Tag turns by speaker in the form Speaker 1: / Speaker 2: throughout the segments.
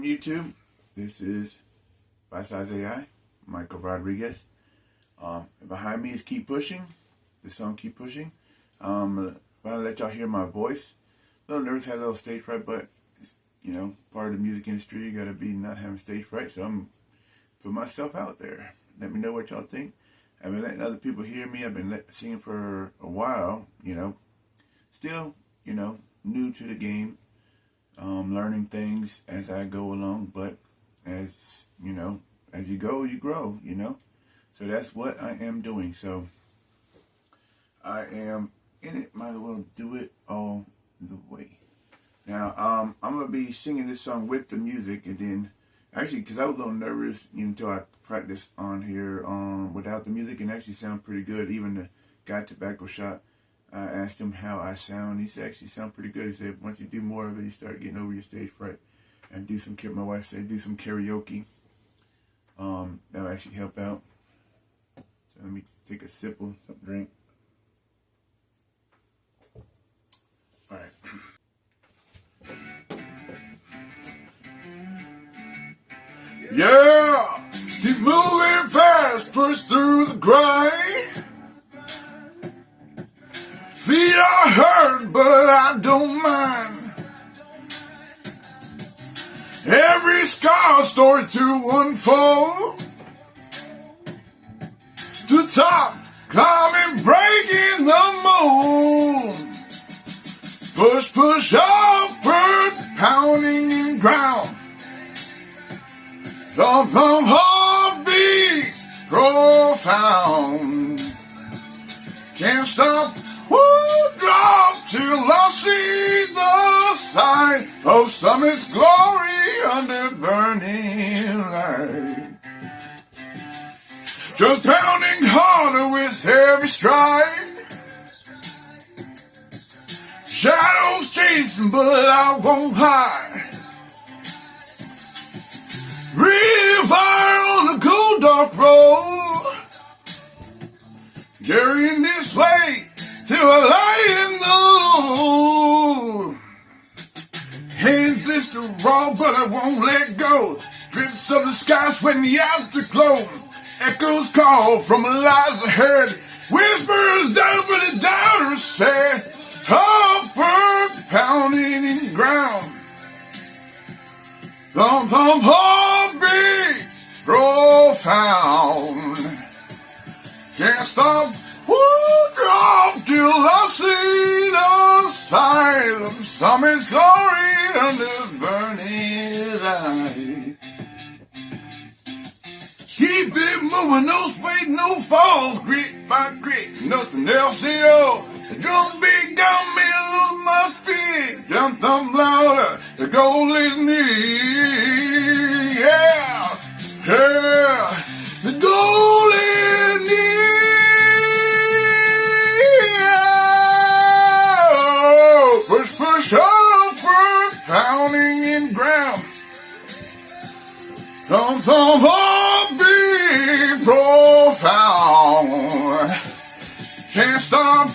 Speaker 1: Welcome YouTube. This is Byte-Sized AI, Michael Rodriguez. Behind me is Keep Pushing. The song Keep Pushing. I'll let y'all hear my voice. A little nervous, had a little stage fright, but it's, part of the music industry. You gotta be not having stage fright. So I'm putting myself out there. Let me know what y'all think. I've been letting other people hear me. I've been singing for a while. Still, new to the game. Learning things as I go along, but as you go, you grow, So that's what I am doing. So I am in it. Might as well do it all the way. Now, I'm going to be singing this song with the music, and then, actually, because I was a little nervous until I practiced on here without the music, and actually sound pretty good. Even the guy Tobacco Shot, I asked him how I sound. He said, actually sound pretty good. He said, once you do more of it, you start getting over your stage fright. And do some, my wife said, do some karaoke. That'll actually help out. So let me take a sip of something drink. All right. Yeah! Keep moving fast, push through the grind. Feet are hurt, but I don't mind. Every scar story to unfold. To top, climbing, breaking the mold. Push, push upward, pounding in ground. Thump, thump, heartbeat, profound. Can't stop. Drop till I see the sight of summit's glory under burning light. Just pounding harder with every stride. Shadows chasing, but I won't hide. Real fire on the cold dark road. Carrying this weight till I lie in the load. Hands blister raw, but I won't let go. Drifts of the skies when the afterglow. Echoes call from lies ahead. Whispers down, but the doubters say, comfort pounding in ground. Thump, thump, heartbeat, profound. Can't stop. Drop till I see the sight of summer's glory under burning light. Keep it moving, no sway, no falls, grit by grit, nothing else at all. The drum beat got me to lose my feet. Jump thump louder, the goal is near. Yeah, yeah, the goal is near. Push upward, pounding in ground. Thump, thump, heartbeat, profound. Can't stop,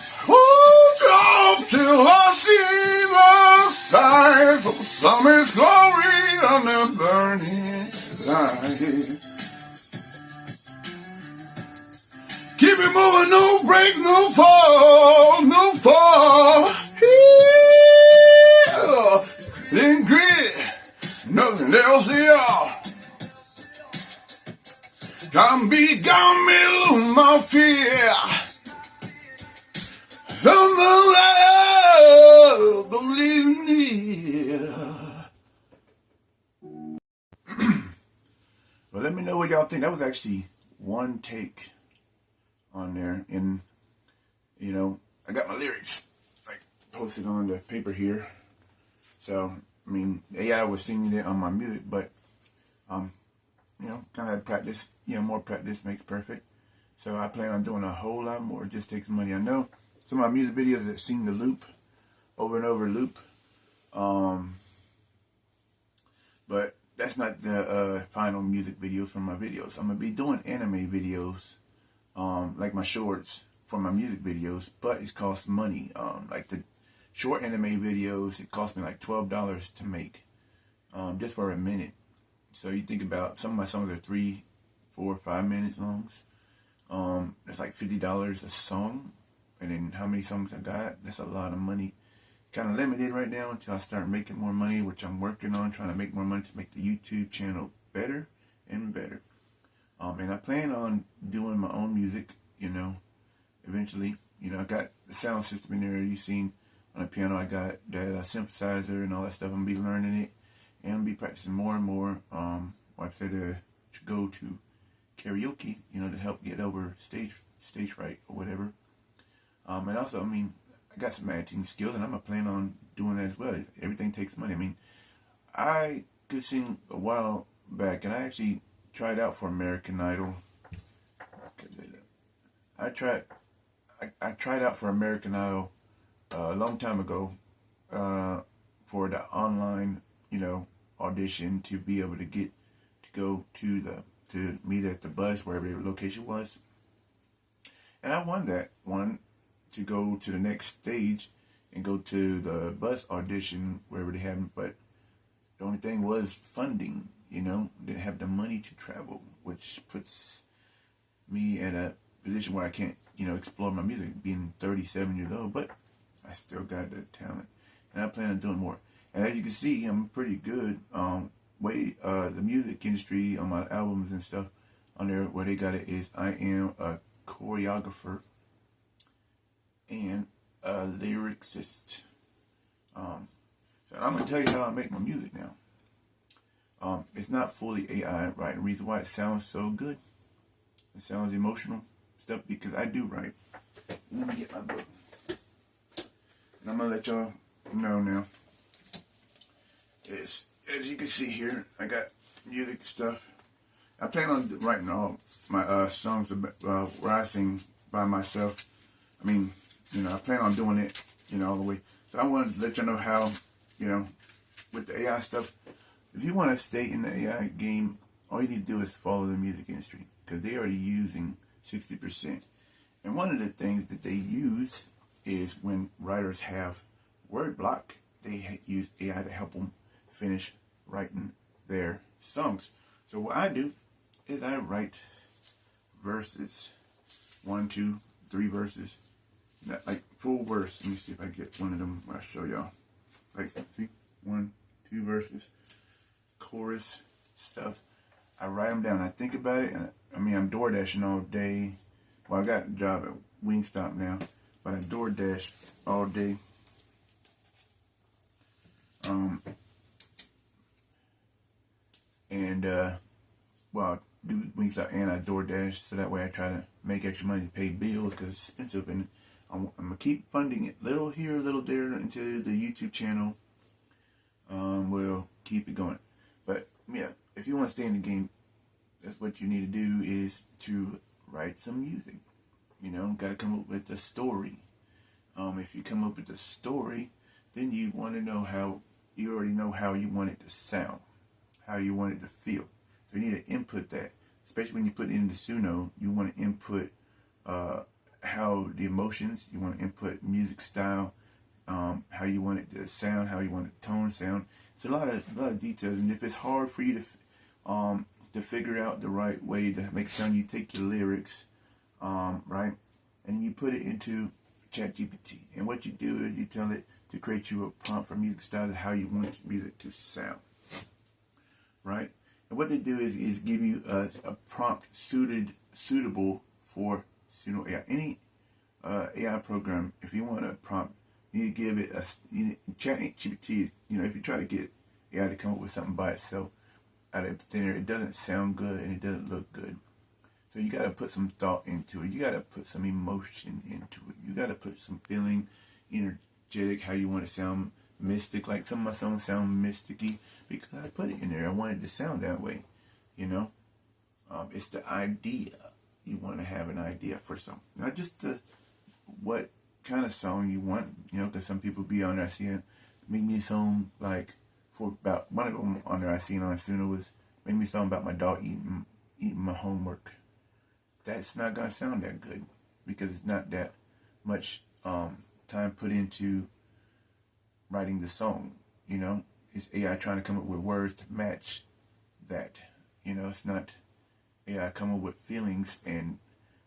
Speaker 1: drop till I see the sight of summer's glory under burning light. Keep it moving, no break, no fall, no fall. In grit, nothing else at all. Drum beat got me lose my fear. From the love, believe me. Well, let me know what y'all think. That was actually one take on there, and I got my lyrics posted on the paper here. So, AI was singing it on my music, but, kind of practice, more practice makes perfect. So I plan on doing a whole lot more. It just takes money. I know some of my music videos that sing the loop, over and over loop. But that's not the final music videos from my videos. I'm going to be doing anime videos, like my shorts for my music videos, but it costs money. Like the short anime videos, it cost me like $12 to make. just for a minute. So you think about some of my songs are 3, 4, 5 minutes long. That's like $50 a song, and then how many songs I got? That's a lot of money. Kind of limited right now until I start making more money, which I'm working on, trying to make more money to make the YouTube channel better and better. And I plan on doing my own music, eventually. I got the sound system in there. You've seen on the piano, I got that synthesizer and all that stuff. I'm going to be learning it, and I'm going to be practicing more and more. Like I said, to go to karaoke, to help get over stage fright or whatever. And also, I got some acting skills, and I'm going to plan on doing that as well. Everything takes money. I could sing a while back, and I actually tried out for American Idol. I tried out for American Idol a long time ago for the online, audition to be able to get to go to meet at the bus, wherever the location was. And I won that one to go to the next stage and go to the bus audition wherever they had me. But the only thing was funding, didn't have the money to travel, which puts me in a position where I can't, explore my music, being 37 years old, but I still got the talent, and I plan on doing more. And as you can see, I'm pretty good. The music industry on my albums and stuff on there, where they got it is I am a choreographer and a lyricist. So I'm gonna tell you how I make my music now. It's not fully AI, right? The reason why it sounds so good, it sounds emotional stuff, because I do write. Let me get my book. And I'm gonna let y'all know now. As you can see here, I got music stuff. I plan on writing all my songs where I sing by myself. I plan on doing it, all the way. So I wanted to let y'all know how, with the AI stuff, if you want to stay in the AI game, all you need to do is follow the music industry, because they're already using 60%. And one of the things that they use is when writers have word block, they use AI to help them finish writing their songs. So what I do is I write verses, 1, 2, 3 verses, like full verse. Let me see if I get one of them where I show y'all. Like, see, 1, 2 verses, chorus stuff. I write them down. I think about it, and I'm door dashing all day. Well, I got a job at Wingstop now, but I door dash all day. I do Wingstop and I DoorDash, so that way I try to make extra money to pay bills, because it's expensive, and I'm gonna keep funding it, little here, little there, into the YouTube channel. We'll keep it going. But yeah, if you want to stay in the game, that's what you need to do, is to write some music. Got to come up with a story. If you come up with a story, then you want to know how. You already know how you want it to sound, how you want it to feel. So you need to input that, especially when you put it into Suno. You want to input how the emotions. You want to input music style, how you want it to sound, how you want the tone to sound. It's a lot of details, and if it's hard for you to figure out the right way to make it sound, you take your lyrics, right, and you put it into ChatGPT. And what you do is you tell it to create you a prompt for music style, how you want your music to sound, right? And what they do is give you a prompt suitable for Suno AI. Any AI program, if you want a prompt, you need to give it ChatGPT. If you try to get AI to come up with something by itself out of thin air, it doesn't sound good and it doesn't look good. So you got to put some thought into it. You got to put some emotion into it. You got to put some feeling, energetic, how you want to sound, mystic. Like some of my songs sound mysticky because I put it in there. I want it to sound that way, It's the idea. You want to have an idea for something, not just what kind of song you want, because some people be on there. I see it, make me a song like for about one of them on there I seen on Suno was make me a song about my dog eating my homework. That's not gonna sound that good because it's not that much time put into writing the song. It's it's AI trying to come up with words to match that. It's not AI coming up with feelings and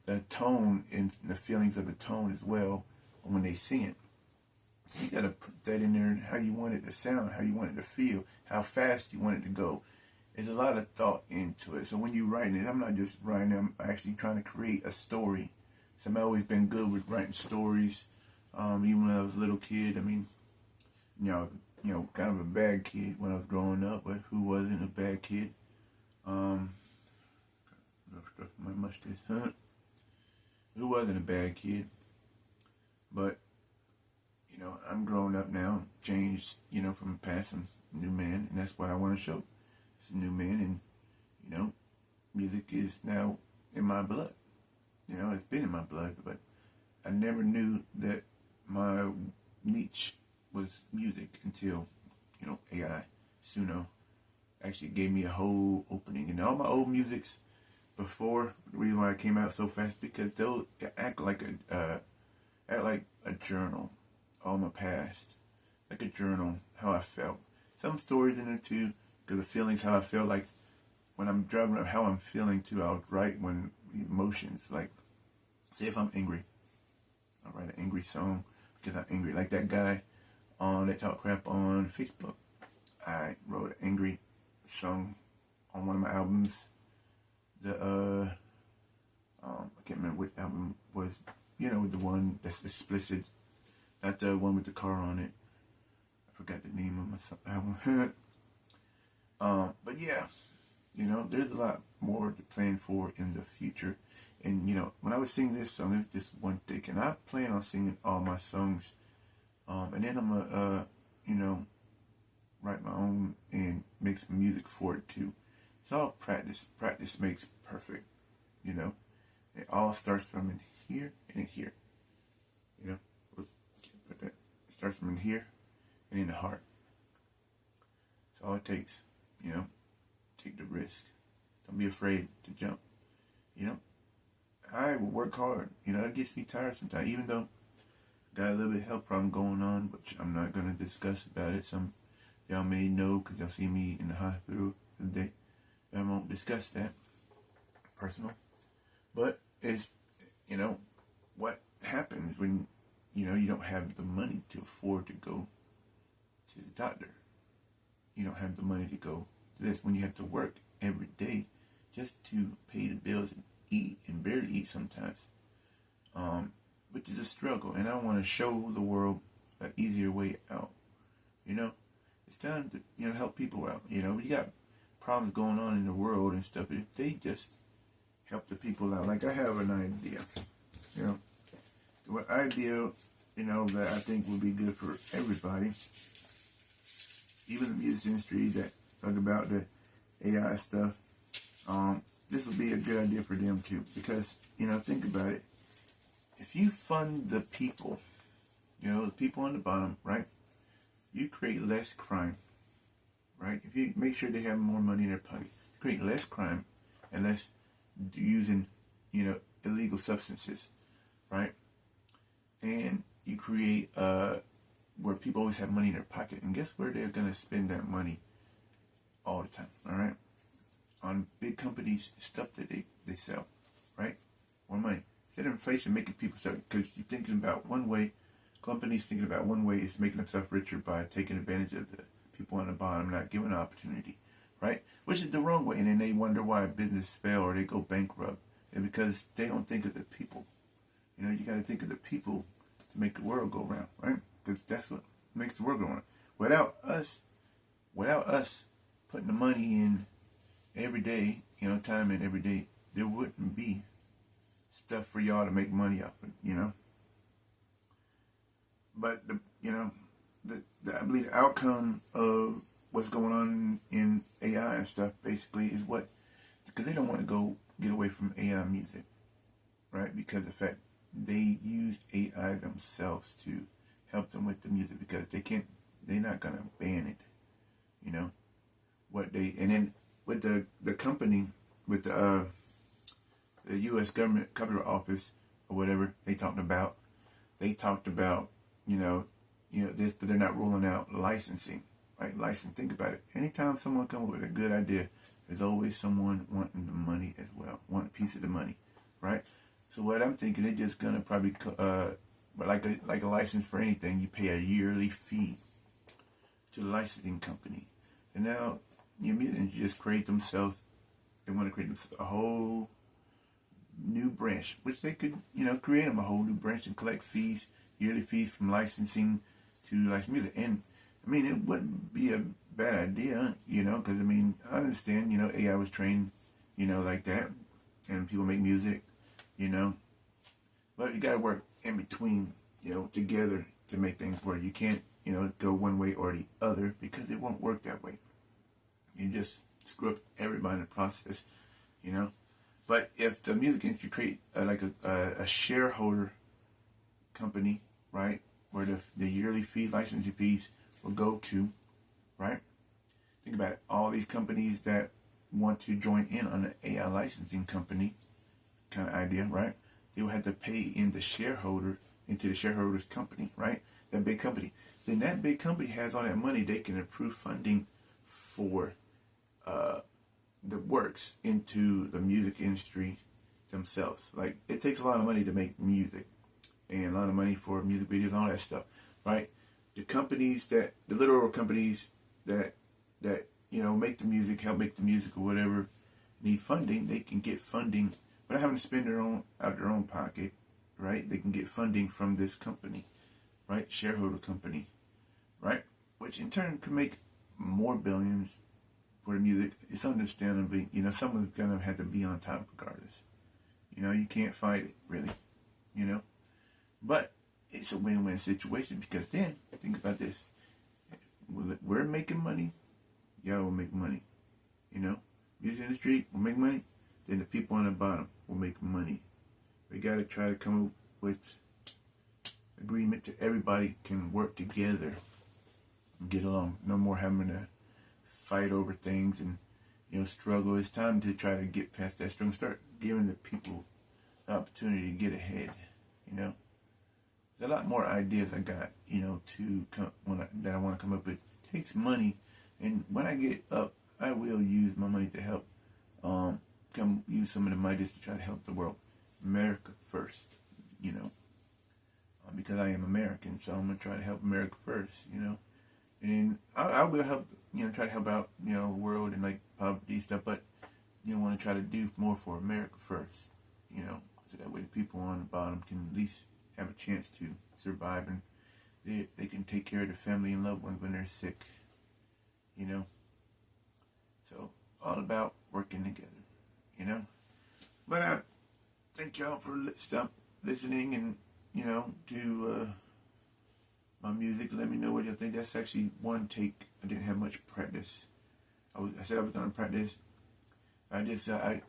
Speaker 1: the tone and the feelings of the tone as well when they sing it. You got to put that in there, how you want it to sound, how you want it to feel, how fast you want it to go. There's a lot of thought into it. So when you're writing it, I'm not just writing it, I'm actually trying to create a story. So I've always been good with writing stories. Even when I was a little kid, I mean, kind of a bad kid when I was growing up, but who wasn't a bad kid? My mustache. Who wasn't a bad kid? But I'm grown up now, changed, from the past, I'm a new man, and that's what I want to show. It's a new man, and music is now in my blood. It's been in my blood, but I never knew that my niche was music until, AI, Suno, actually gave me a whole opening. And all my old musics before, the reason why I came out so fast, because they'll act like a journal, all my past, like a journal, how I felt. Some stories in there too, because the feelings, how I feel, like when I'm driving up, how I'm feeling too. I'll write when emotions, like, say if I'm angry, I'll write an angry song because I'm angry. Like that guy that talk crap on Facebook, I wrote an angry song on one of my albums. I can't remember which album was, the one that's explicit, not the one with the car on it. I forgot the name of my album. But yeah, there's a lot more to plan for in the future. And, when I was singing this song, it was just one take. And I plan on singing all my songs. And then I'm going to, write my own and make some music for it too. It's all practice. Practice makes perfect, It all starts from in here and in here, It starts from in here and in the heart. That's all it takes, Take the risk. Don't be afraid to jump, I will work hard. It gets me tired sometimes, even though I got a little bit of health problem going on, which I'm not going to discuss about it. Some y'all may know because y'all see me in the hospital today. I won't discuss that. Personal. But it's, what happens when, you don't have the money to afford to go to the doctor. You don't have the money to go to this. When you have to work every day just to pay the bills and eat and barely eat sometimes. Which is a struggle. And I want to show the world an easier way out. It's time to, help people out. We got problems going on in the world and stuff. If they just help the people out. Like I have an idea, what idea, that I think would be good for everybody. Even the music industry that talk about the AI stuff. This would be a good idea for them too. Because, think about it. If you fund the people, the people on the bottom, right? You create less crime, right? If you make sure they have more money in their pocket, create less crime and less using, illegal substances, right? And you create where people always have money in their pocket. And guess where they're going to spend that money all the time, all right? On big companies, stuff that they sell, right? More money. Instead of inflation making people start, because you're thinking about one way, companies thinking about one way is making themselves richer by taking advantage of the people on the bottom, not giving an opportunity, right? Which is the wrong way. And then they wonder why business fail or they go bankrupt. And because they don't think of the people. You got to think of the people to make the world go round, right? Because that's what makes the world go round. Without us putting the money in every day, time in every day, there wouldn't be stuff for y'all to make money off of, But I believe the outcome of what's going on in AI and stuff basically is because they don't want to go get away from AI music, right? Because the fact they used AI themselves to help them with the music because they're not gonna ban it, and then with the company, with the U.S. government copyright office or whatever they talked about this, but they're not rolling out licensing. right? License. Think about it. Anytime someone comes with a good idea, there's always someone wanting the money as well, want a piece of the money, right? So what I'm thinking, they're just gonna probably, but like a license for anything, you pay a yearly fee to the licensing company, and now your musicians just create themselves. They want to create a whole new branch, which they could, create them a whole new branch and collect fees, yearly fees from licensing to license music. And I mean, it wouldn't be a bad idea, because I mean, I understand, AI was trained, like that, and people make music, but you got to work in between, together to make things work. You can't, go one way or the other, because it won't work that way. You just screw up everybody in the process, But if the music industry create like a shareholder company, right, where the yearly fee, licensing fees will go to, right? Think about it. All these companies that want to join in on the AI licensing company kind of idea, right? They will have to pay into the shareholders company, right? That big company. Then that big company has all that money. They can approve funding for the works into the music industry themselves. Like, it takes a lot of money to make music, and a lot of money for music videos and all that stuff, right? The literal companies that make the music, help make the music or whatever, need funding. They can get funding without having to spend out their own pocket, right? They can get funding from this company, right? Shareholder company, right? Which in turn can make more billions for the music. It's understandably, someone's gonna have to be on top regardless. You can't fight it, really, But it's a win-win situation, because then, think about this. We're making money, y'all will make money, Music industry will make money, then the people on the bottom will make money. We gotta try to come up with agreement to everybody can work together and get along. No more having to fight over things and struggle. It's time to try to get past that struggle. Start giving the people the opportunity to get ahead. There's a lot more ideas I got that I want to come up with. It takes money, and when I get up, I will use my money to help come use some of the ideas to try to help the world. America first, because I am American, so I'm gonna try to help America first, and I will help, try to help out, the world and like poverty stuff, but want to try to do more for America first, so that way the people on the bottom can at least have a chance to survive, and they can take care of their family and loved ones when they're sick, So all about working together, But I thank y'all for listening and to my music. Let me know what you think. That's actually one take. I didn't have much practice. I said I was gonna practice. I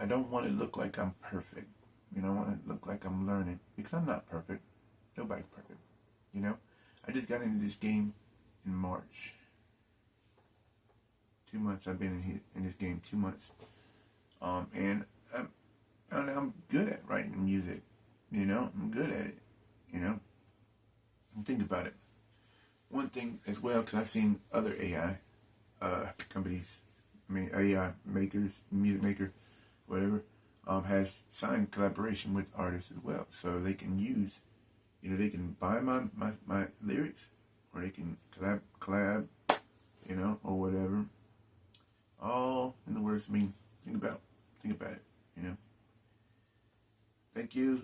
Speaker 1: don't want to look like I'm perfect. I want to look like I'm learning, because I'm not perfect. Nobody's perfect. I just got into this game in March. 2 months I've been in this game. 2 months. And I'm good at writing music. I'm good at it. Think about it. One thing as well, because I've seen other AI companies, AI makers, music maker, whatever, has signed collaboration with artists as well. So they can use, they can buy my lyrics, or they can collab, or whatever. All in the words. Think about it, Thank you.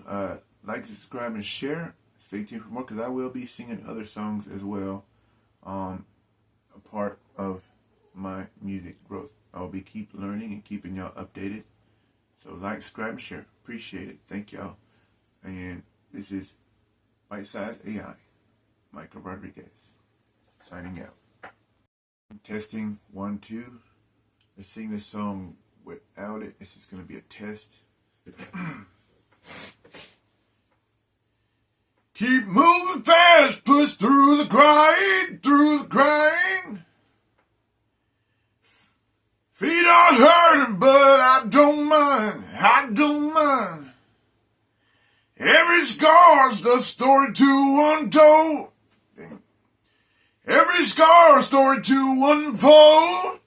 Speaker 1: Like, subscribe, and share. Stay tuned for more, because I will be singing other songs as well. A part of my music growth. I will be keep learning and keeping y'all updated. So like, subscribe, and share. Appreciate it. Thank y'all. And this is Byte-Sized AI, Michael Rodriguez, signing out. Testing 1, 2. Let's sing this song without it. This is going to be a test. Keep moving fast, push through the grind, Feet are hurting, but I don't mind, Every scar's the story to untold. Every scar story to unfold.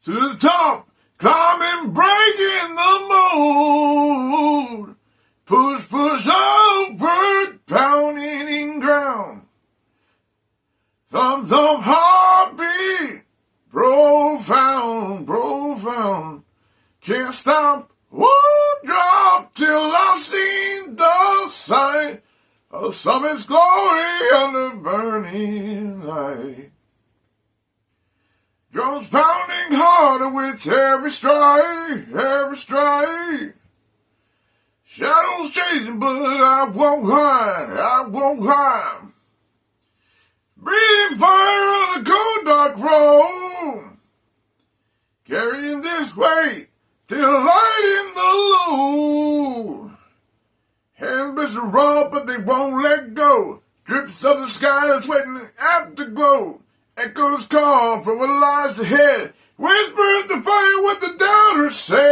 Speaker 1: To the top, climbing, breaking the mold. Push, push upward, pounding in ground. Thump, thump, heartbeat, profound, profound. Can't stop, won't drop till I see the sight of summit's glory under burning light. Drums pounding harder with every strike, every strike. Shadows chasing, but I won't hide, I won't hide. Breathing fire on the cold dark road. Carrying this weight till light in the load. Hands blister raw, but they won't let go. Drips of the sky that's waiting at the glow. Echoes call from what lies ahead. Whispers the fire what the doubters say.